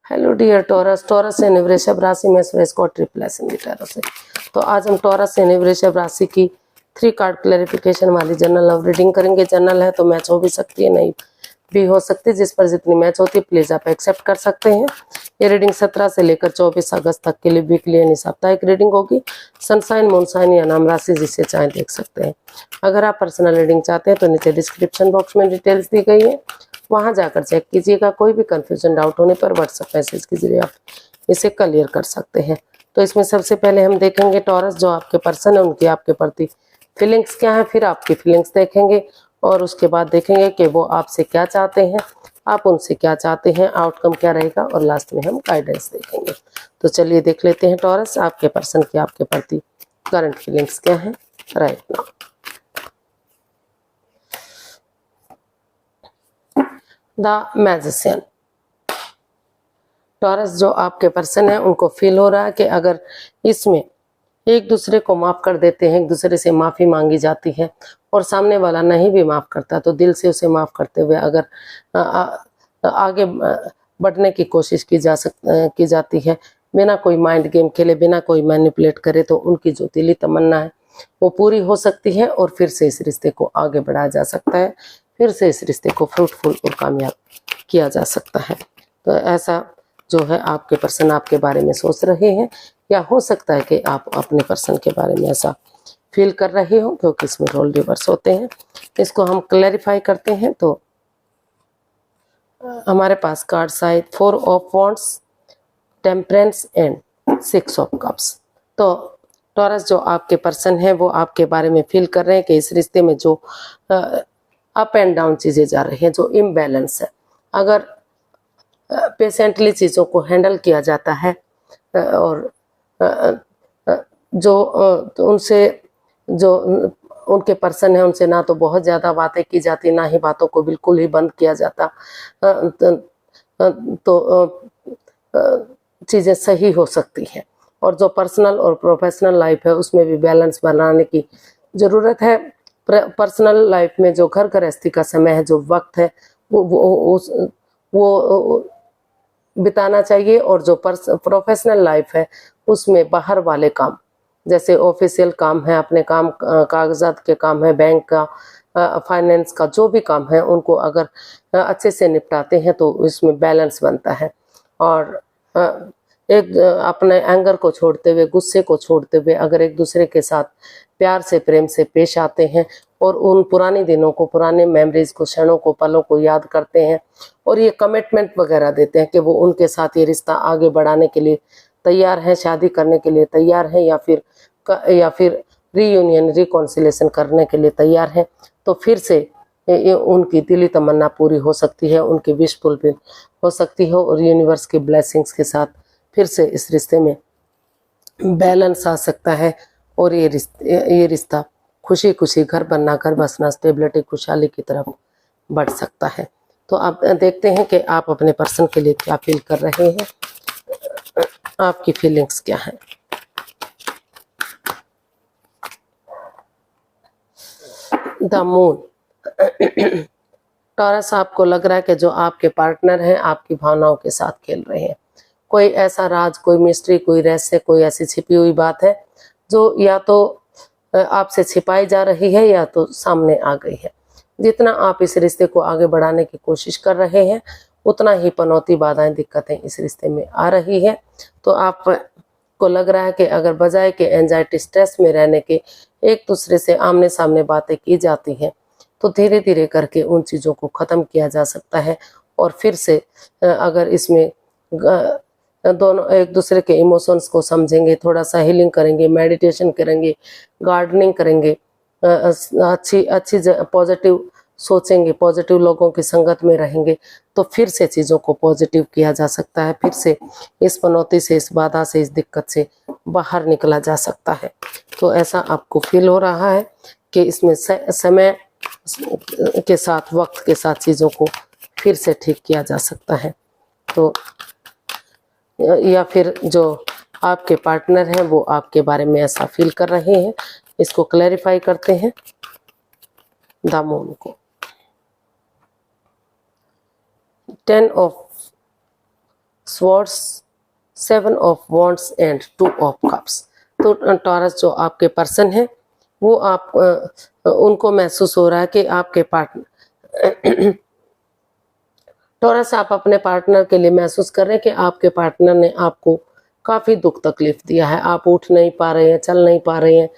Hello dear Taurus. Taurus and वृषभ राशि में स्वेस्कॉट रिप्लेस इन टॉरस है। तो आज हम टॉरस एंड वृषभ राशि की 3 कार्ड क्लैरिफिकेशन वाली जनरल लव रीडिंग करेंगे। जनरल है तो मैच हो भी सकती है, नहीं भी हो सकती है। जिस पर जितनी मैच होती है प्लीज आप एक्सेप्ट कर सकते हैं। ये रीडिंग 17 से लेकर 24 अगस्त तक के लिए वीकली यानी साप्ताहिक रीडिंग होगी। सनसाइन मूनसाइन या नाम राशि जिसे चाहे देख सकते हैं। अगर आप पर्सनल रीडिंग चाहते हैं तो नीचे डिस्क्रिप्शन बॉक्स में डिटेल्स दी गई है, वहां जाकर चेक कीजिएगा। कोई भी कंफ्यूजन डाउट होने पर व्हाट्सएप मैसेज के जरिए आप इसे क्लियर कर सकते हैं। तो इसमें सबसे पहले हम देखेंगे टॉरस जो आपके पर्सन है उनकी आपके प्रति फीलिंग्स क्या है, फिर आपकी फीलिंग्स देखेंगे और उसके बाद देखेंगे कि वो आपसे क्या चाहते हैं, आप उनसे क्या चाहते हैं, आउटकम क्या रहेगा और लास्ट में हम गाइडेंस देखेंगे। तो चलिए देख लेते हैं टॉरस आपके पर्सन की आपके प्रति करंट फीलिंग्स क्या है right now. The magician. Taurus जो आपके पर्सन है उनको फील हो रहा है कि अगर इसमें एक दूसरे को माफ कर देते हैं, एक दूसरे से माफी मांगी जाती है और सामने वाला नहीं भी माफ करता तो दिल से उसे माफ करते हुए अगर आगे बढ़ने की कोशिश की जाती है, बिना कोई माइंड गेम खेले, बिना कोई मैनिपुलेट करे, तो उनकी जो दिली तमन्ना है वो पूरी हो सकती है और फिर से इस रिश्ते को आगे बढ़ाया जा सकता है, फिर से इस रिश्ते को फ्रूटफुल और कामयाब किया जा सकता है। तो ऐसा जो है आपके पर्सन आपके बारे में सोच रहे हैं, या हो सकता है कि आप अपने पर्सन के बारे में ऐसा फील कर रहे हो, क्योंकि इसमें रोल रिवर्स होते हैं। इसको हम क्लैरिफाई करते हैं। तो हमारे पास card side 4 of wands, temperance and 6 of cups. तो टॉरस जो आपके पर्सन है वो आपके बारे में फील कर रहे हैं कि इस रिश्ते में जो अप एंड डाउन चीज़ें जा रही हैं, जो इम्बैलेंस है, अगर पेशेंटली चीज़ों को हैंडल किया जाता है और जो तो उनसे जो उनके पर्सन है उनसे ना तो बहुत ज़्यादा बातें की जाती, ना ही बातों को बिल्कुल ही बंद किया जाता, तो चीज़ें सही हो सकती हैं। और जो पर्सनल और प्रोफेशनल लाइफ है उसमें भी बैलेंस बनाने की ज़रूरत है। पर्सनल लाइफ में जो घर गृहस्थी का समय है, जो वक्त है, वो बिताना चाहिए, और जो प्रोफेशनल लाइफ है उसमें बाहर वाले काम, जैसे ऑफिशियल काम है, अपने काम कागजात के काम है, बैंक का, फाइनेंस का जो भी काम है, उनको अगर अच्छे से निपटाते हैं तो इसमें बैलेंस बनता है। और एक अपने एंगर को छोड़ते हुए, गुस्से को छोड़ते हुए अगर एक दूसरे के साथ प्यार से प्रेम से पेश आते हैं और उन पुराने दिनों को, पुराने मेमोरीज को, क्षणों को, पलों को याद करते हैं और ये कमिटमेंट वगैरह देते हैं कि वो उनके साथ ये रिश्ता आगे बढ़ाने के लिए तैयार हैं, शादी करने के लिए तैयार हैं, या फिर रीयूनियन रिकॉन्सिलेशन करने के लिए तैयार हैं, तो फिर से उनकी दिली तमन्ना पूरी हो सकती है, उनकी विश फुलफिल हो सकती है और यूनिवर्स की ब्लेसिंग्स के साथ फिर से इस रिश्ते में बैलेंस आ सकता है और ये रिश्ता खुशी खुशी घर बनना, घर बसना, स्टेबिलिटी, खुशहाली की तरफ बढ़ सकता है। तो आप देखते हैं कि आप अपने पर्सन के लिए क्या फील कर रहे हैं, आपकी फीलिंग्स क्या है। The moon. टॉरस आपको लग रहा है कि जो आपके पार्टनर हैं आपकी भावनाओं के साथ खेल रहे हैं। कोई ऐसा राज, कोई मिस्ट्री, कोई रहस्य, कोई ऐसी छिपी हुई बात है जो या तो आपसे छिपाई जा रही है या तो सामने आ गई है। जितना आप इस रिश्ते को आगे बढ़ाने की कोशिश कर रहे हैं उतना ही पनौती, बाधाएं, दिक्कतें इस रिश्ते में आ रही है। तो आप को लग रहा है कि अगर बजाय के एंजाइटी, स्ट्रेस में रहने के एक दूसरे से आमने सामने बातें की जाती हैं तो धीरे धीरे करके उन चीज़ों को ख़त्म किया जा सकता है। और फिर से अगर इसमें दोनों एक दूसरे के इमोशंस को समझेंगे, थोड़ा सा हीलिंग करेंगे, मेडिटेशन करेंगे, गार्डनिंग करेंगे, अच्छी अच्छी पॉजिटिव सोचेंगे, पॉजिटिव लोगों की संगत में रहेंगे, तो फिर से चीज़ों को पॉजिटिव किया जा सकता है, फिर से इस पनौती से, इस बाधा से, इस दिक्कत से बाहर निकला जा सकता है। तो ऐसा आपको फील हो रहा है कि इसमें समय के साथ, वक्त के साथ चीज़ों को फिर से ठीक किया जा सकता है। तो या फिर जो आपके पार्टनर हैं वो आपके बारे में ऐसा फील कर रहे हैं, इसको क्लैरिफाई करते हैं द मून को। 10 of swords, 7 of wands and 2 of cups. तो टॉरस जो आपके पर्सन है वो आप उनको महसूस हो रहा है कि आपके पार्टनर टॉरस, आप अपने पार्टनर के लिए महसूस कर रहे हैं कि आपके पार्टनर ने आपको काफ़ी दुख तकलीफ दिया है। आप उठ नहीं पा रहे हैं, चल नहीं पा रहे हैं।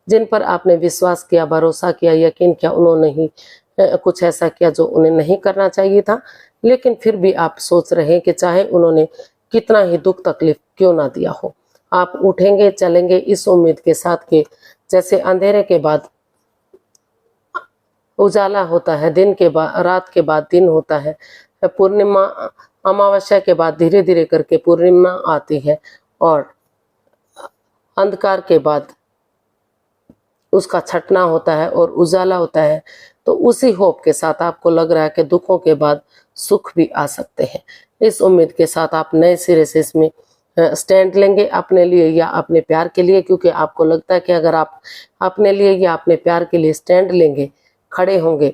जिन पर आपने विश्वास किया, भरोसा किया, यकीन किया, उन्होंने ही कुछ ऐसा किया जो उन्हें नहीं करना चाहिए था। लेकिन फिर भी आप सोच रहे हैं कि चाहे उन्होंने कितना ही दुख तकलीफ क्यों ना दिया हो, आप उठेंगे, चलेंगे इस उम्मीद के साथ कि जैसे अंधेरे के बाद उजाला होता है, दिन के बाद रात के बाद दिन होता है, पूर्णिमा अमावस्या के बाद धीरे धीरे करके पूर्णिमा आती है और अंधकार के बाद उसका छटना होता है और उजाला होता है। तो उसी होप के साथ आपको लग रहा है कि दुखों के बाद सुख भी आ सकते हैं। इस उम्मीद के साथ आप नए सिरे से इसमें स्टैंड लेंगे अपने लिए या अपने प्यार के लिए, क्योंकि आपको लगता है कि अगर आप अपने लिए या अपने प्यार के लिए स्टैंड लेंगे, खड़े होंगे,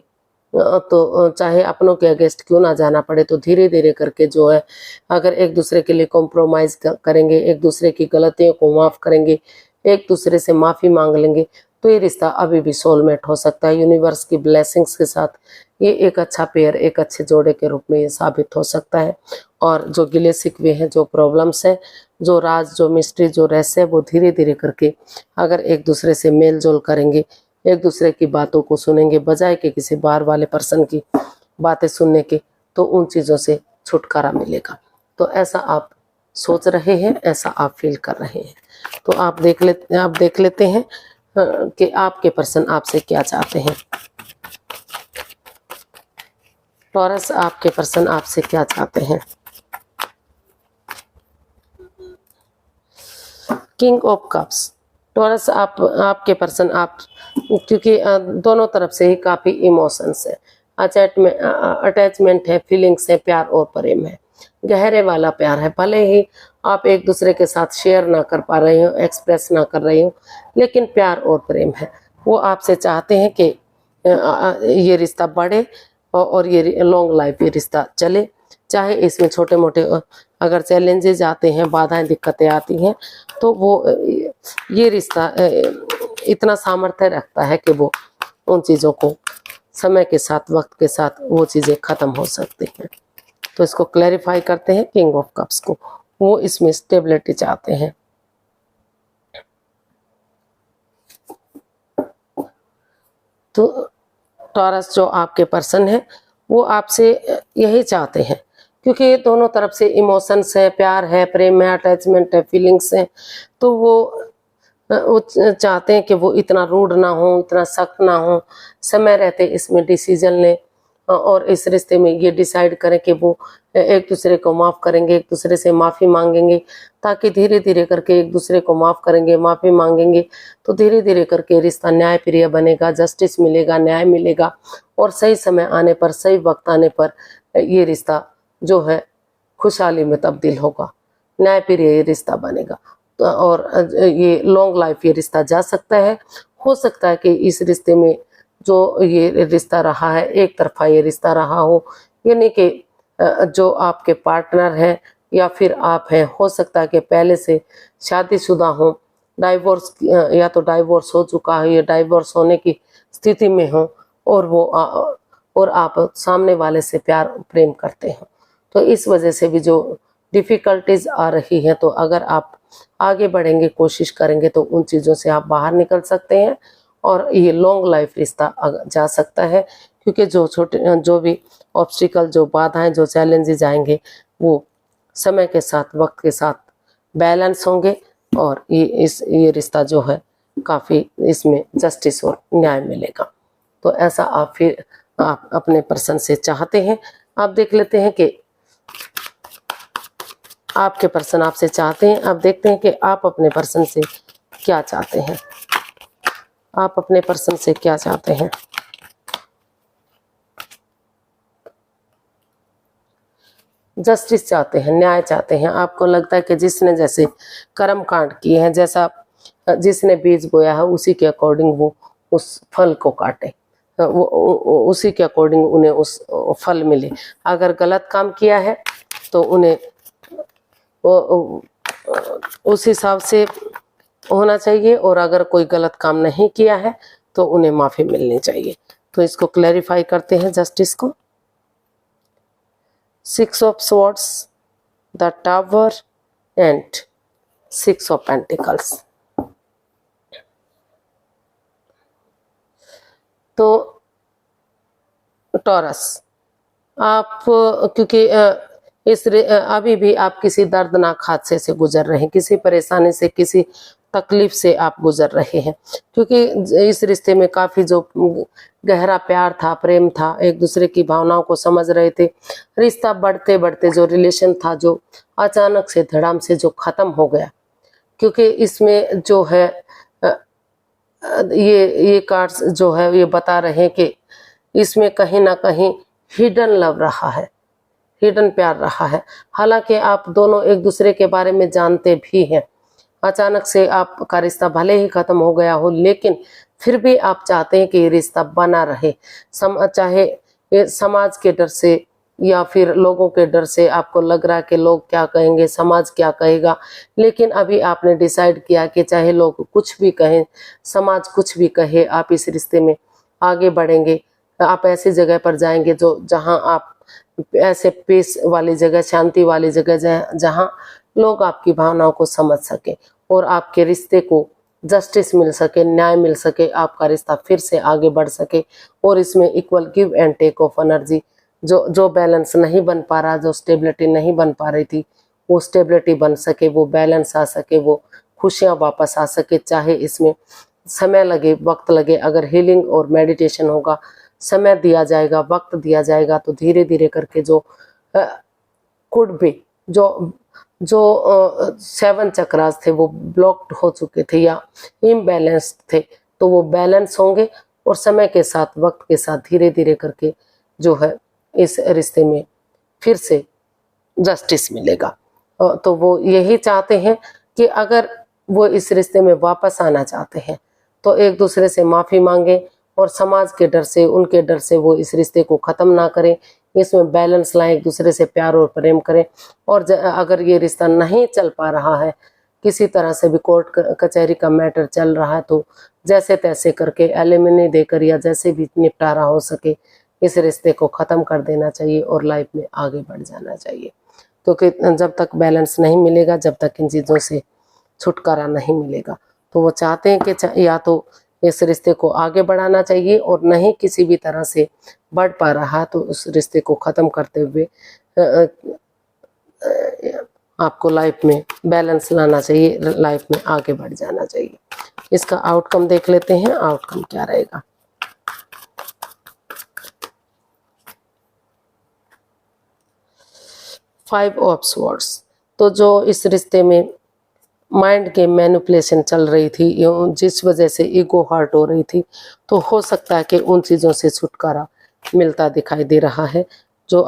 तो चाहे अपनों के अगेंस्ट क्यों ना जाना पड़े, तो धीरे धीरे करके जो है अगर एक दूसरे के लिए कॉम्प्रोमाइज़ करेंगे, एक दूसरे की गलतियों को माफ़ करेंगे, एक दूसरे से माफ़ी मांग लेंगे, तो ये रिश्ता अभी भी सोलमेट हो सकता है। यूनिवर्स की ब्लेसिंग्स के साथ ये एक अच्छा पेयर, एक अच्छे जोड़े के रूप में ये साबित हो सकता है। और जो गिले शिकवे हैं, जो प्रॉब्लम्स हैं, जो राज, जो मिस्ट्री, जो रहस्य, वो धीरे धीरे करके अगर एक दूसरे से मेल जोल करेंगे, एक दूसरे की बातों को सुनेंगे बजाय कि किसी बाहर वाले पर्सन की बातें सुनने के, तो उन चीज़ों से छुटकारा मिलेगा। तो ऐसा आप सोच रहे हैं, ऐसा आप फील कर रहे हैं। तो आप देख लेते हैं कि आपके पर्सन आपसे क्या चाहते हैं। टॉरस, आपके पर्सन आपसे क्या चाहते हैं। King of cups. टॉरस, आपके पर्सन क्योंकि दोनों तरफ से ही काफ़ी इमोशंस है, अटैचमेंट है, फीलिंग्स है, प्यार और प्रेम है, गहरे वाला प्यार है। भले ही आप एक दूसरे के साथ शेयर ना कर पा रहे हो, एक्सप्रेस ना कर रहे हो, लेकिन प्यार और प्रेम है। वो आपसे चाहते हैं कि ये रिश्ता बढ़े और ये लॉन्ग लाइफ ये रिश्ता चले, चाहे इसमें छोटे मोटे अगर चैलेंजेस आते हैं, बाधाएं, दिक्कतें आती हैं, तो वो ये रिश्ता इतना सामर्थ्य रखता है कि वो उन चीज़ों को समय के साथ, वक्त के साथ वो चीज़ें ख़त्म हो सकती हैं। तो इसको क्लैरिफाई करते हैं किंग ऑफ कप्स को। वो इसमें स्टेबिलिटी चाहते हैं। तो टॉरस जो आपके पर्सन है वो आपसे यही चाहते हैं, क्योंकि दोनों तरफ से इमोशंस है, प्यार है, प्रेम है, अटैचमेंट है, फीलिंग्स है। तो वो चाहते हैं कि वो इतना रूड ना हो, इतना सख्त ना हो, समय रहते इसमें डिसीजन लें और इस रिश्ते में ये डिसाइड करें कि वो एक दूसरे को माफ़ करेंगे, एक दूसरे से माफ़ी मांगेंगे, ताकि धीरे धीरे करके एक दूसरे को माफ़ करेंगे, माफ़ी मांगेंगे, तो धीरे धीरे करके रिश्ता न्यायप्रिय बनेगा, जस्टिस मिलेगा, न्याय मिलेगा और सही समय आने पर, सही वक्त आने पर ये रिश्ता जो है खुशहाली में तब्दील होगा, न्यायप्रिय ये रिश्ता बनेगा। तो और ये लॉन्ग लाइफ ये रिश्ता जा सकता है। हो सकता है कि इस रिश्ते में जो ये रिश्ता रहा है, एक तरफा ये रिश्ता रहा हो, यानी कि जो आपके पार्टनर हैं या फिर आप हैं, हो सकता है कि पहले से शादीशुदा हो, डाइवोर्स या तो डाइवोर्स हो चुका है या डाइवोर्स होने की स्थिति में हो, और आप सामने वाले से प्यार प्रेम करते हो। तो इस वजह से भी जो डिफ़िकल्टीज आ रही हैं, तो अगर आप आगे बढ़ेंगे, कोशिश करेंगे, तो उन चीज़ों से आप बाहर निकल सकते हैं और ये लॉन्ग लाइफ रिश्ता जा सकता है। क्योंकि जो भी ऑब्स्टिकल, जो बाधाएं, जो चैलेंजेस आएंगे, वो समय के साथ, वक्त के साथ बैलेंस होंगे और ये रिश्ता जो है काफ़ी इसमें जस्टिस और न्याय मिलेगा। तो ऐसा आप अपने पर्सन से चाहते हैं। आप देख लेते हैं कि आपके पर्सन आपसे चाहते हैं। आप देखते हैं कि आप अपने पर्सन से क्या चाहते हैं। आप अपने पर्सन से क्या चाहते हैं। जस्टिस चाहते हैं, न्याय चाहते हैं। आपको लगता है कि जिसने जैसे कर्म कांड किए हैं, जैसा जिसने बीज बोया है, उसी के अकॉर्डिंग वो उस फल को काटे, वो उसी के अकॉर्डिंग उन्हें उस फल मिले। अगर गलत काम किया है तो उन्हें उस हिसाब से होना चाहिए, और अगर कोई गलत काम नहीं किया है तो उन्हें माफी मिलनी चाहिए। तो इसको क्लैरिफाई करते हैं जस्टिस को। 6 of swords, the tower and 6 of pentacles. तो टॉरस, आप क्योंकि अभी भी आप किसी दर्दनाक हादसे से गुजर रहे हैं, किसी परेशानी से, किसी तकलीफ से आप गुजर रहे हैं, क्योंकि इस रिश्ते में काफी जो गहरा प्यार था, प्रेम था, एक दूसरे की भावनाओं को समझ रहे थे। रिश्ता बढ़ते बढ़ते जो रिलेशन था, जो अचानक से धड़ाम से जो खत्म हो गया, क्योंकि इसमें जो है ये कार्ड्स जो है ये बता रहे हैं कि इसमें कहीं ना कहीं हिडन लव रहा है, हिडन प्यार रहा है। हालांकि आप दोनों एक दूसरे के बारे में जानते भी हैं, अचानक से आपका रिश्ता भले ही खत्म हो गया हो, लेकिन फिर भी आप चाहते हैं कि ये रिश्ता बना रहे। चाहे ये समाज के डर से या फिर लोगों के डर से आपको लग रहा है कि लोग क्या कहेंगे, समाज क्या कहेगा, लेकिन अभी आपने डिसाइड किया कि चाहे लोग कुछ भी कहें, समाज कुछ भी कहे, आप इस रिश्ते में आगे बढ़ेंगे। आप ऐसी जगह पर जाएंगे जो जहां आप ऐसे पीस वाली जगह, शांति वाली जगह, जहां लोग आपकी भावनाओं को समझ सके और आपके रिश्ते को जस्टिस मिल सके, न्याय मिल सके, आपका रिश्ता फिर से आगे बढ़ सके। और इसमें equal give and take of energy, जो बैलेंस नहीं बन पा रहा, जो स्टेबिलिटी नहीं बन पा रही थी, वो स्टेबिलिटी बन सके, वो बैलेंस आ सके, वो खुशियां वापस आ सके। चाहे इसमें समय लगे, वक्त लगे, अगर हीलिंग और मेडिटेशन होगा, समय दिया जाएगा, वक्त दिया जाएगा, तो धीरे धीरे करके जो कुड भी जो 7 चक्रास थे वो ब्लॉक्ड हो चुके थे या इम्बैलेंस्ड थे, तो वो बैलेंस होंगे और समय के साथ, वक्त के साथ धीरे धीरे करके जो है इस रिश्ते में फिर से जस्टिस मिलेगा। तो वो यही चाहते हैं कि अगर वो इस रिश्ते में वापस आना चाहते हैं तो एक दूसरे से माफी मांगे और समाज के डर से, उनके डर से वो इस रिश्ते को खत्म ना करें, इसमें बैलेंस लाएं, एक दूसरे से प्यार और प्रेम करें। और अगर ये रिश्ता नहीं चल पा रहा है, किसी तरह से भी कोर्ट कचहरी का मैटर चल रहा है, तो जैसे तैसे करके एलिमिनी देकर या जैसे भी निपटारा हो सके इस रिश्ते को ख़त्म कर देना चाहिए और लाइफ में आगे बढ़ जाना चाहिए। क्योंकि जब तक बैलेंस नहीं मिलेगा, जब तक इन चीज़ों से छुटकारा नहीं मिलेगा, तो वो चाहते हैं कि या तो इस रिश्ते को आगे बढ़ाना चाहिए और नहीं किसी भी तरह से बढ़ पा रहा तो उस रिश्ते को ख़त्म करते हुए आपको लाइफ में बैलेंस लाना चाहिए, लाइफ में आगे बढ़ जाना चाहिए। इसका आउटकम देख लेते हैं, आउटकम क्या रहेगा। फाइव ऑफ स्वॉर्ड्स, तो जो इस रिश्ते में माइंड के मैनिपुलेशन चल रही थी, जिस वजह से ईगो हर्ट हो रही थी, तो हो सकता है कि उन चीज़ों से छुटकारा मिलता दिखाई दे रहा है। जो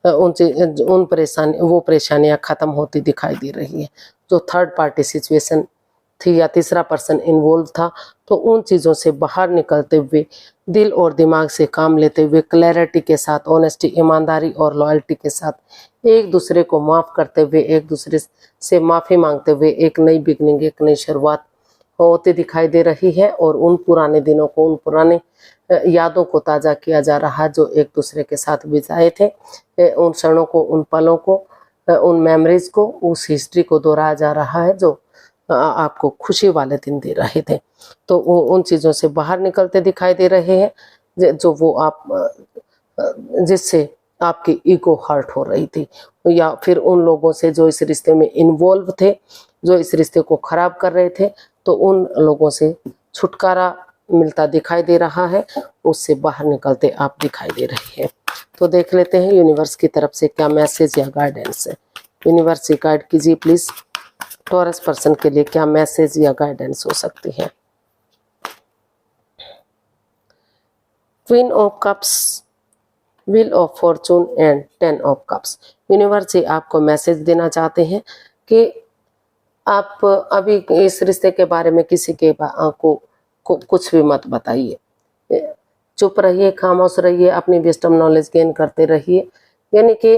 उन परेशानियां ख़त्म होती दिखाई दे रही है। जो थर्ड पार्टी सिचुएशन थी या तीसरा पर्सन इन्वॉल्व था, तो उन चीज़ों से बाहर निकलते हुए, दिल और दिमाग से काम लेते हुए, क्लैरिटी के साथ, ऑनेस्टी, ईमानदारी और लॉयल्टी के साथ एक दूसरे को माफ़ करते हुए, एक दूसरे से माफ़ी मांगते हुए एक नई बिगनिंग, एक नई शुरुआत होती दिखाई दे रही है। और उन पुराने दिनों को, उन पुराने यादों को ताज़ा किया जा रहा है जो एक दूसरे के साथ बिताए थे, उन क्षणों को, उन पलों को, उन मेमोरीज को, उस हिस्ट्री को दोहराया जा रहा है जो आपको खुशी वाले दिन दे रहे थे। तो उन चीज़ों से बाहर निकलते दिखाई दे रहे हैं जो वो आप जिससे आपकी ईगो हर्ट हो रही थी, या फिर उन लोगों से जो इस रिश्ते में इन्वॉल्व थे, जो इस रिश्ते को ख़राब कर रहे थे, तो उन लोगों से छुटकारा मिलता दिखाई दे रहा है, उससे बाहर निकलते आप दिखाई दे रहे हैं। तो देख लेते हैं यूनिवर्स की तरफ से क्या मैसेज या गाइडेंस है। यूनिवर्स से गाइड कीजिए प्लीज़, टॉरस पर्सन के लिए क्या मैसेज या गाइडेंस हो सकती है। Queen of cups, wheel of fortune and 10 of cups. Universe ji आपको मैसेज देना चाहते हैं कि आप अभी इस रिश्ते के बारे में किसी के को कुछ भी मत बताइए, चुप रहिए, खामोश रहिए, अपनी विजडम नॉलेज गेन करते रहिए, यानी कि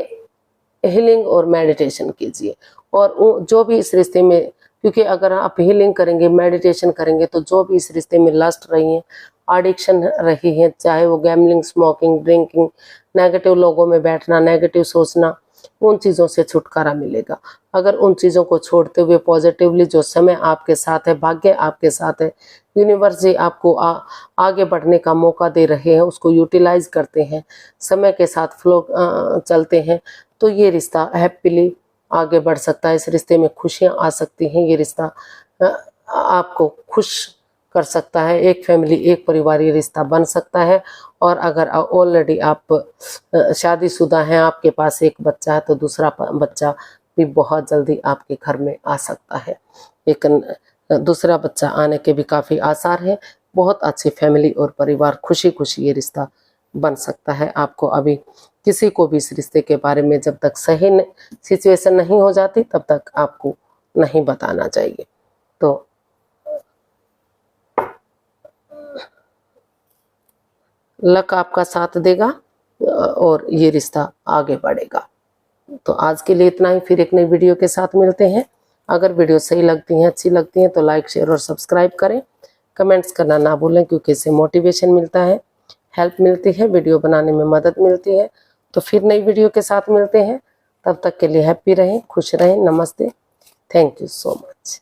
हीलिंग और मेडिटेशन कीजिए और जो भी इस रिश्ते में, क्योंकि अगर आप हीलिंग करेंगे, मेडिटेशन करेंगे, तो जो भी इस रिश्ते में लस्ट रही है, एडिक्शन रही है, चाहे वो गैम्बलिंग, स्मोकिंग, ड्रिंकिंग, नेगेटिव लोगों में बैठना, नेगेटिव सोचना, उन चीज़ों से छुटकारा मिलेगा। अगर उन चीज़ों को छोड़ते हुए पॉजिटिवली जो समय आपके साथ है, भाग्य आपके साथ है, यूनिवर्स जी आपको आगे बढ़ने का मौका दे रहे हैं, उसको यूटिलाइज करते हैं, समय के साथ फ्लो चलते हैं, तो ये रिश्ता हैप्पीली आगे बढ़ सकता है। इस रिश्ते में खुशियाँ आ सकती हैं। ये रिश्ता आपको खुश कर सकता है। एक फैमिली, एक परिवार ये रिश्ता बन सकता है। और अगर ऑलरेडी आप शादीशुदा हैं, आपके पास एक बच्चा है, तो दूसरा बच्चा भी बहुत जल्दी आपके घर में आ सकता है। एक दूसरा बच्चा आने के भी काफ़ी आसार हैं। बहुत अच्छी फैमिली और परिवार, खुशी खुशी ये रिश्ता बन सकता है। आपको अभी किसी को भी इस रिश्ते के बारे में जब तक सही सिचुएशन नहीं हो जाती, तब तक आपको नहीं बताना चाहिए। तो लक आपका साथ देगा और ये रिश्ता आगे बढ़ेगा। तो आज के लिए इतना ही, फिर एक नई वीडियो के साथ मिलते हैं। अगर वीडियो सही लगती हैं, अच्छी लगती हैं, तो लाइक, शेयर और सब्सक्राइब करें। कमेंट्स करना ना भूलें, क्योंकि इससे मोटिवेशन मिलता है, हेल्प मिलती है, वीडियो बनाने में मदद मिलती है। तो फिर नई वीडियो के साथ मिलते हैं। तब तक के लिए हैप्पी रहें, खुश रहें। नमस्ते, थैंक यू सो मच।